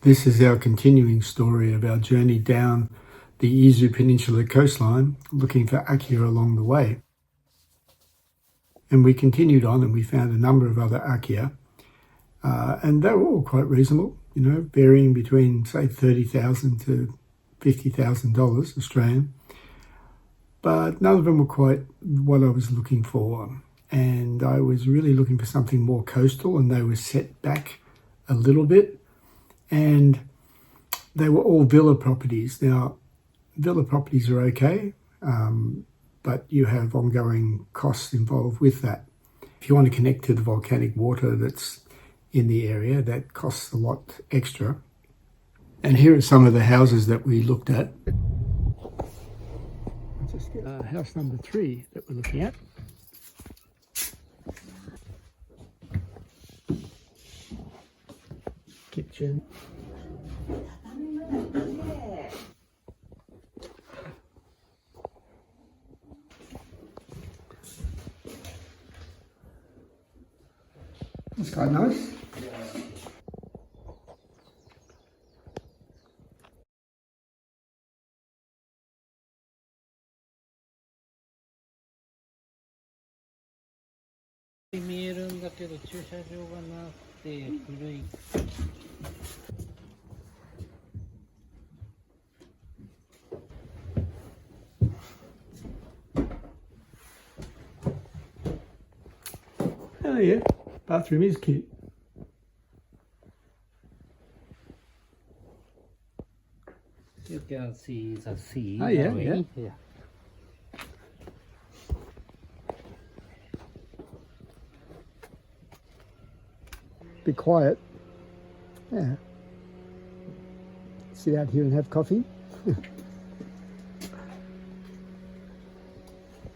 This is our continuing story of our journey down the Izu Peninsula coastline, looking for Akiya along the way. And we continued on and we found a number of other Akiya, and they were all quite reasonable, varying between, say, $30,000 to $50,000 Australian. But none of them were quite what I was looking for. And I was really looking for something more coastal, and they were set back a little bit. And they were all villa properties. Now, villa properties are okay, but you have ongoing costs involved with that. If you want to connect to the volcanic water that's in the area, that costs a lot extra. And here are some of the houses that we looked at. House number 3 that we're looking at. Kitchen. That's quite nice. Oh yeah, bathroom is cute. You can see the sea. Oh yeah. Be quiet. Yeah. Sit out here and have coffee.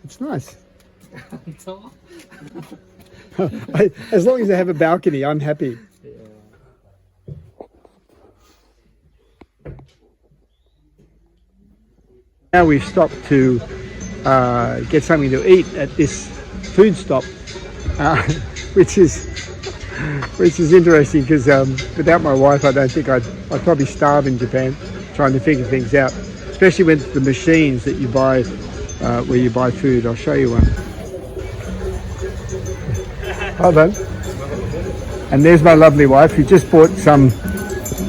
It's nice. As long as they have a balcony, I'm happy. Now we've stopped to get something to eat at this food stop, which is interesting because without my wife, I don't think I'd probably starve in Japan trying to figure things out, especially with the machines that you buy where you buy food. I'll show you one. Hold on. And there's my lovely wife who just bought some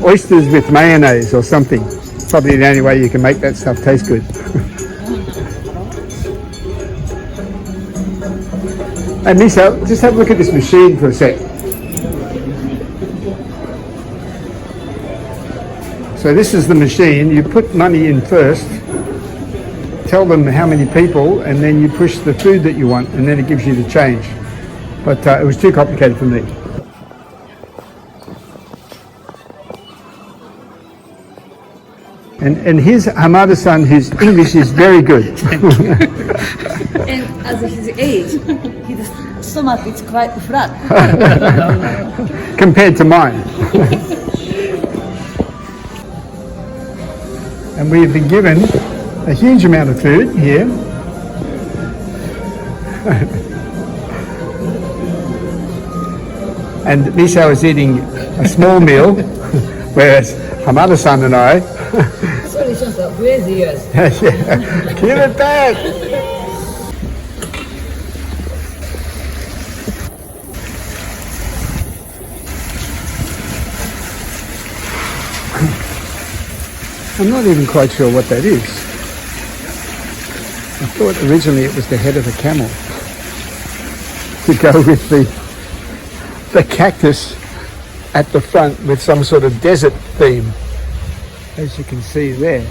oysters with mayonnaise or something. Probably the only way you can make that stuff taste good. And Misa, just have a look at this machine for a sec. So this is the machine. You put money in first, tell them how many people, and then you push the food that you want, and then it gives you the change. But it was too complicated for me. And here's Hamada-san, whose English is very good. And as his age, his stomach is quite flat. Compared to mine. And we have been given a huge amount of food here. And Misao is eating a small meal, whereas Hamada-san and I... Sorry, Shanta, where's yours? Yeah. Give it back! I'm not even quite sure what that is. I thought originally it was the head of a camel to go with the cactus at the front with some sort of desert theme, as you can see there.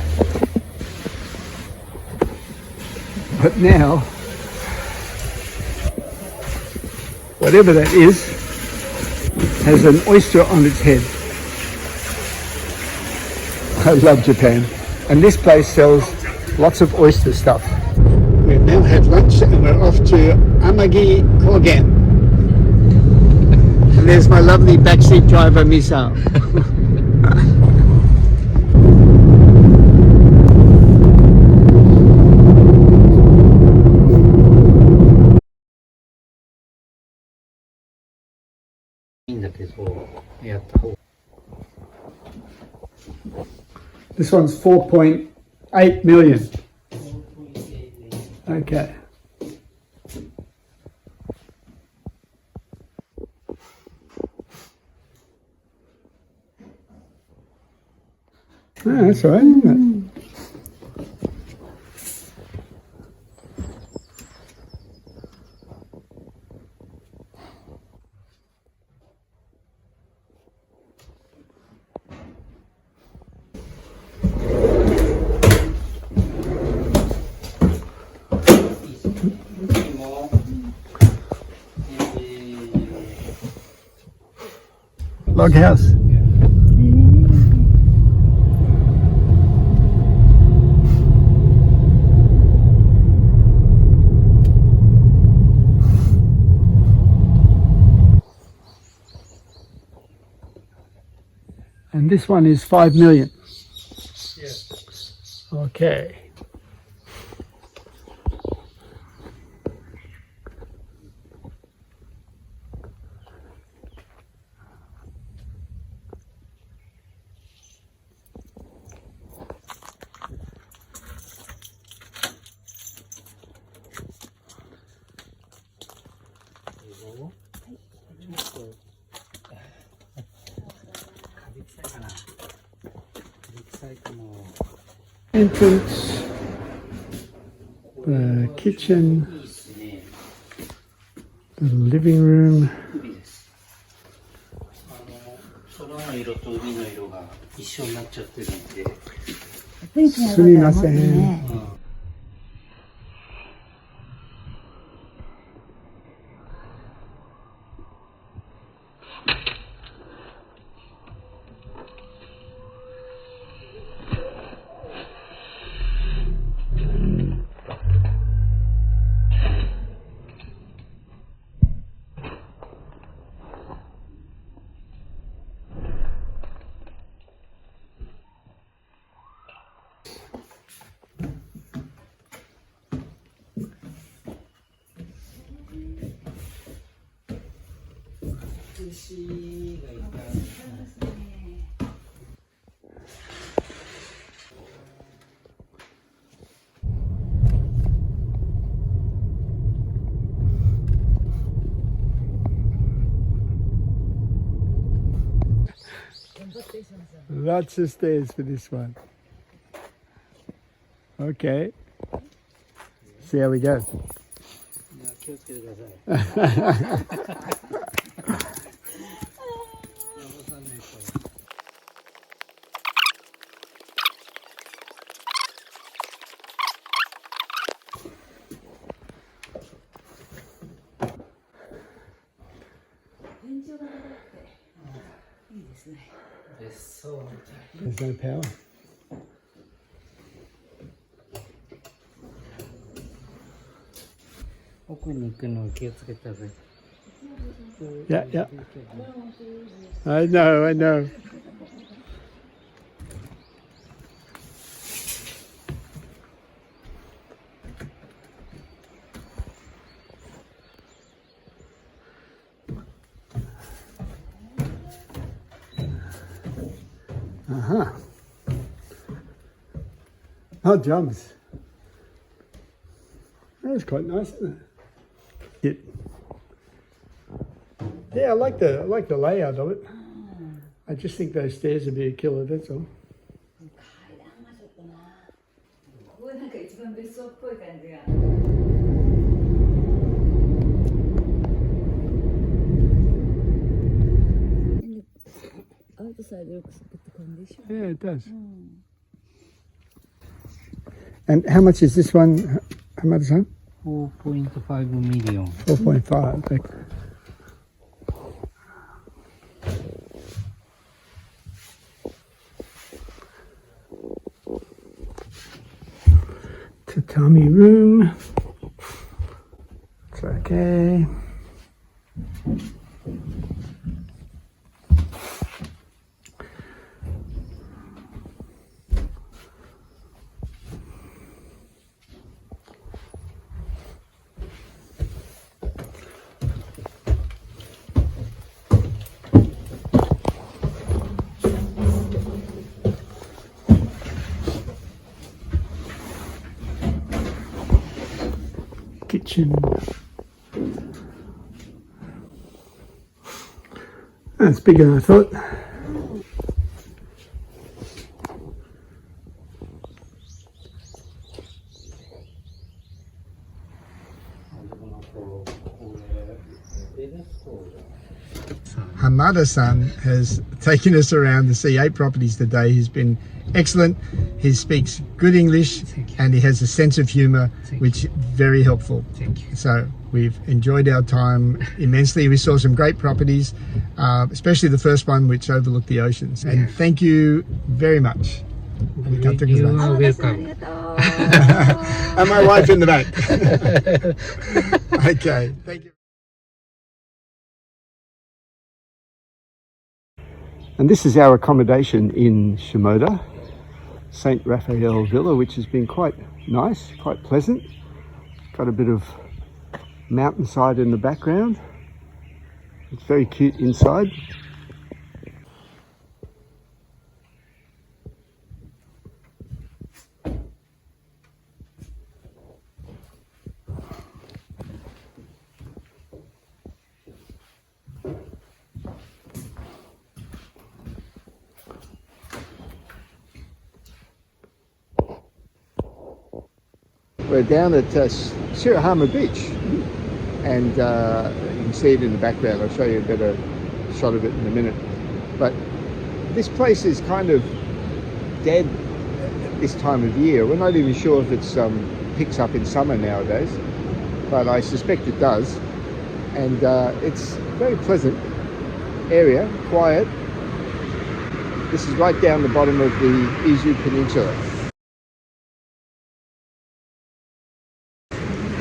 But now, whatever that is, has an oyster on its head. I love Japan. And this place sells lots of oyster stuff. We've now had lunch and we're off to Amagi Kogen. And there's my lovely backseat driver, Misao. This one's 4.8 million. Okay. Oh, that's all right, isn't it? Log house. And this one is 5 million. Yes. Okay. Entrance, the kitchen, the living room. 空の色と海の色が一緒になっちゃってるんで。すみません。Lots of stairs for this one. Okay. See how we go. 気をつけてください。There's no power. 奥に行くのを気をつけてください。Yeah, yeah. I know, I know. Uh-huh. Oh, jumps. That's quite nice, isn't it? Yeah, I like the layout of it. I just think those stairs would be a killer, that's all. ここがなんか一番別荘っぽい感じが。Outside looks good condition. Yeah, it does. And how much is this one, Hamada-san? 4.5 million. 4.5. Okay. Tatami room. It's okay. kitchen. That's bigger than I thought. Hamada-san has taken us around to see 8 properties today. He's been excellent. He speaks good English and he has a sense of humour, which is very helpful. Thank you. So we've enjoyed our time immensely. We saw some great properties, especially the first one which overlooked the oceans. And thank you very much. You are welcome. And my wife in the back. Okay, thank you. And this is our accommodation in Shimoda, St. Raphael Villa, which has been quite nice, quite pleasant. Got a bit of mountainside in the background. It's very cute inside. We're down at Shirahama Beach, and you can see it in the background. I'll show you a better shot of it in a minute. But this place is kind of dead at this time of year. We're not even sure if it's picks up in summer nowadays, but I suspect it does. And it's a very pleasant area, quiet. This is right down the bottom of the Izu Peninsula.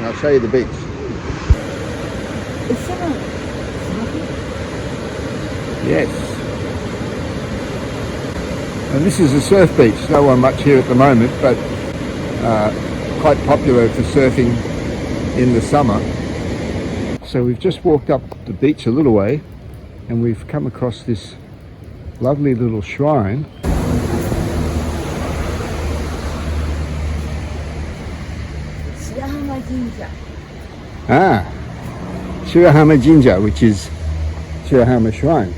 I'll show you the beach. Yes. And this is a surf beach. No one much here at the moment, but quite popular for surfing in the summer. So we've just walked up the beach a little way and we've come across this lovely little shrine. Ah, Shirahama Jinja, which is Shirahama Shrine.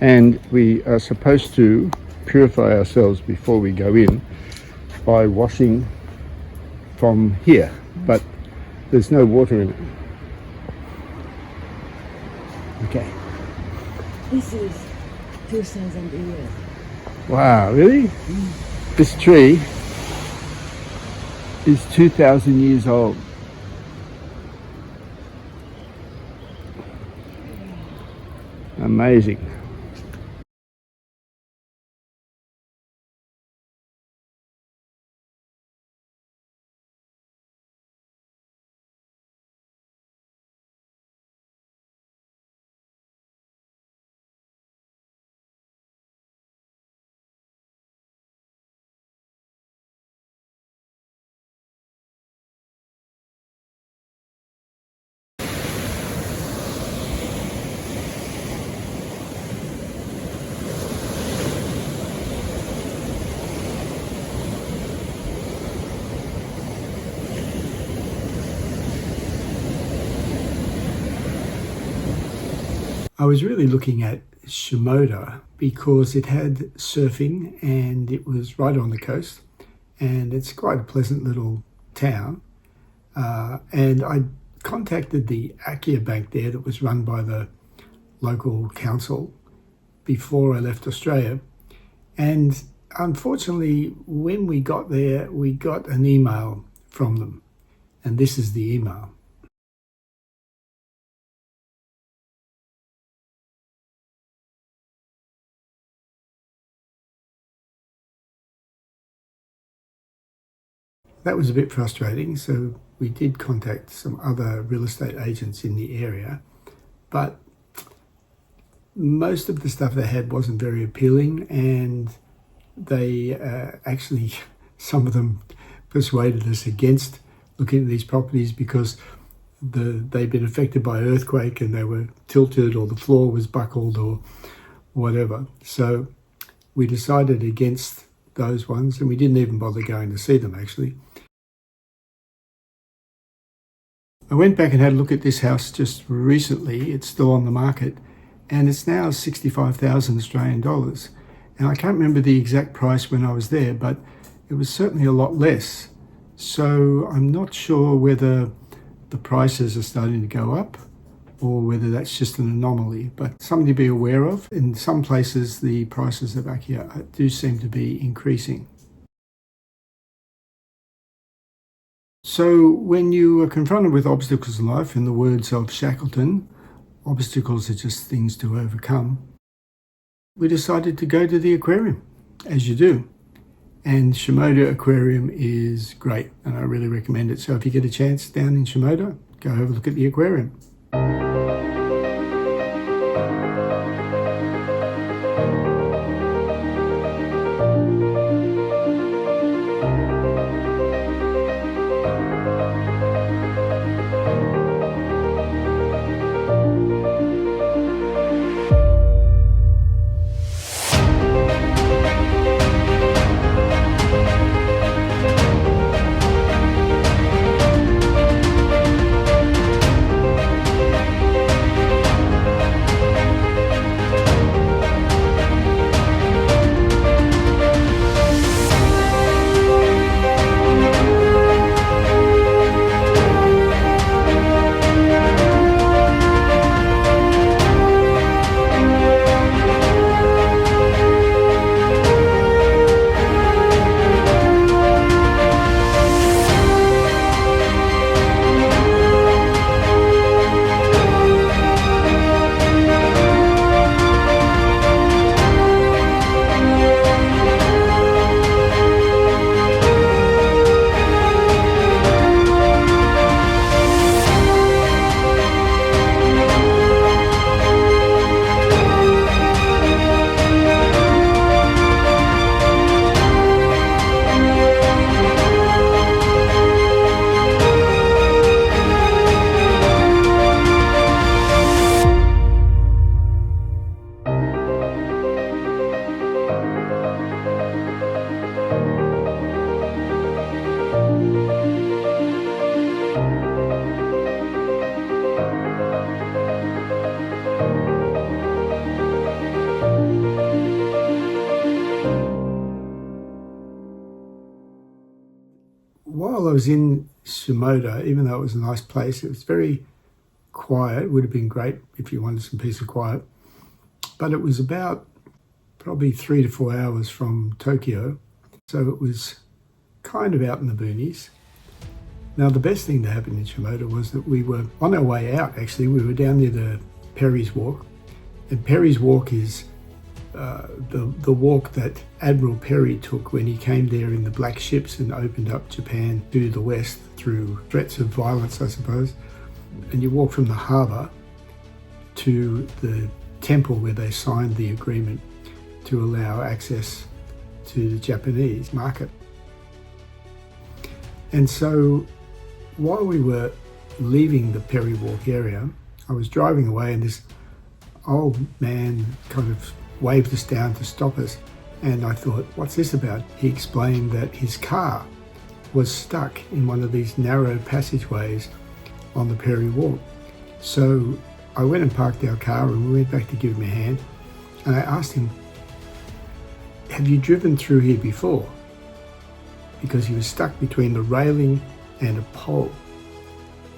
And we are supposed to purify ourselves before we go in by washing from here, but there's no water in it. Okay. This is 2,000 years. Wow, really? This tree is 2,000 years old. Amazing. I was really looking at Shimoda because it had surfing and it was right on the coast and it's quite a pleasant little town. And I contacted the Akiya bank there that was run by the local council before I left Australia. And unfortunately, when we got there, we got an email from them. And this is the email. That was a bit frustrating, so we did contact some other real estate agents in the area, but most of the stuff they had wasn't very appealing, and they actually, some of them persuaded us against looking at these properties because they'd been affected by earthquake and they were tilted or the floor was buckled or whatever. So we decided against those ones, and we didn't even bother going to see them actually. I went back and had a look at this house just recently. It's still on the market and it's now 65,000 Australian dollars. And I can't remember the exact price when I was there, but it was certainly a lot less. So I'm not sure whether the prices are starting to go up or whether that's just an anomaly, but something to be aware of. In some places, the prices of Akiya do seem to be increasing. So when you are confronted with obstacles in life, in the words of Shackleton, obstacles are just things to overcome. We decided to go to the aquarium, as you do. And Shimoda Aquarium is great, and I really recommend it. So if you get a chance down in Shimoda, go have a look at the aquarium. While I was in Shimoda, even though it was a nice place, it was very quiet. It would have been great if you wanted some peace and quiet. But it was about probably 3 to 4 hours from Tokyo. So it was kind of out in the boonies. Now, the best thing that happened in Shimoda was that we were on our way out, actually. We were down near the Perry's Walk. And Perry's Walk is the walk that Admiral Perry took when he came there in the black ships and opened up Japan to the west through threats of violence, I suppose. And you walk from the harbour to the temple where they signed the agreement to allow access to the Japanese market. And so while we were leaving the Perry Walk area, I was driving away and this old man kind of waved us down to stop us. And I thought, what's this about? He explained that his car was stuck in one of these narrow passageways on the Perry Walk. So I went and parked our car and we went back to give him a hand. And I asked him, have you driven through here before? Because he was stuck between the railing and a pole.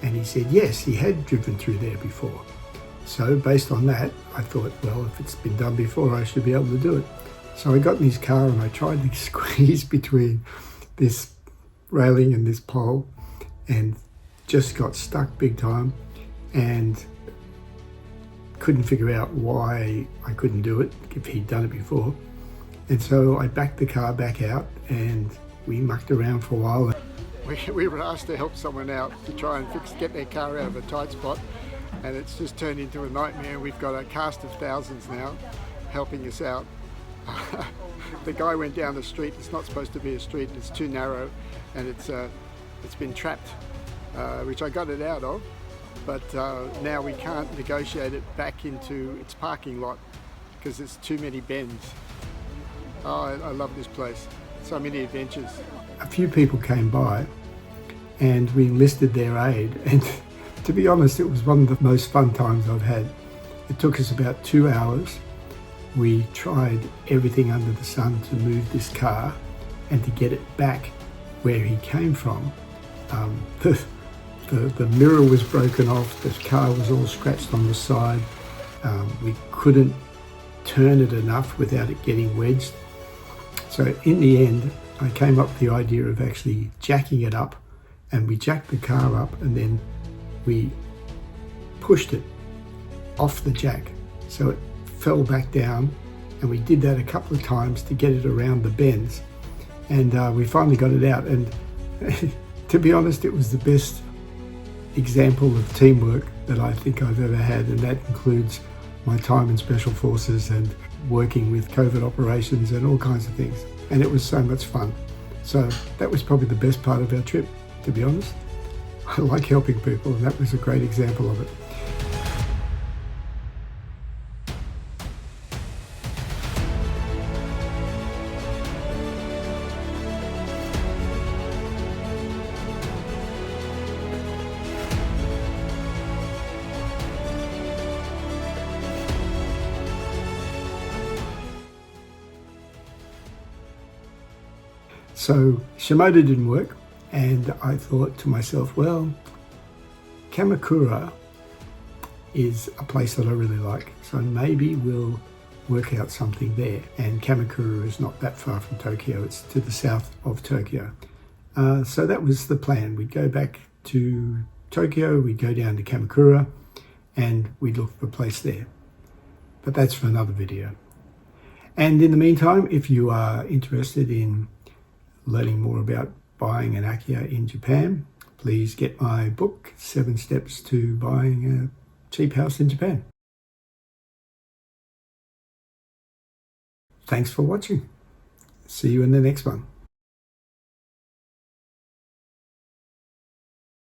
And he said, yes, he had driven through there before. So based on that, I thought, well, if it's been done before, I should be able to do it. So I got in his car and I tried to squeeze between this railing and this pole and just got stuck big time and couldn't figure out why I couldn't do it if he'd done it before. And so I backed the car back out and we mucked around for a while. We were asked to help someone out to try and get their car out of a tight spot, and it's just turned into a nightmare. We've got a cast of thousands now helping us out. The guy went down the street. It's not supposed to be a street. It's too narrow, and it's been trapped, which I got it out of. But now we can't negotiate it back into its parking lot because there's too many bends. Oh, I love this place. So many adventures. A few people came by and we enlisted their aid, and To be honest, it was one of the most fun times I've had. It took us about 2 hours. We tried everything under the sun to move this car and to get it back where he came from. The mirror was broken off, the car was all scratched on the side. We couldn't turn it enough without it getting wedged. So in the end, I came up with the idea of actually jacking it up, and we jacked the car up and then we pushed it off the jack so it fell back down, and we did that a couple of times to get it around the bends, and we finally got it out. And to be honest, it was the best example of teamwork that I think I've ever had, and that includes my time in Special Forces and working with COVID operations and all kinds of things, and it was so much fun. So that was probably the best part of our trip, to be honest. I like helping people, and that was a great example of it. So Shimoda didn't work, and I thought to myself, well, Kamakura is a place that I really like, so maybe we'll work out something there. And Kamakura is not that far from Tokyo, it's to the south of Tokyo. So that was the plan. We'd go back to Tokyo, we'd go down to Kamakura, and we'd look for a place there. But that's for another video. And in the meantime, if you are interested in learning more about buying an Akiya in Japan, please get my book, 7 Steps to Buying a Cheap House in Japan. Thanks for watching. See you in the next one.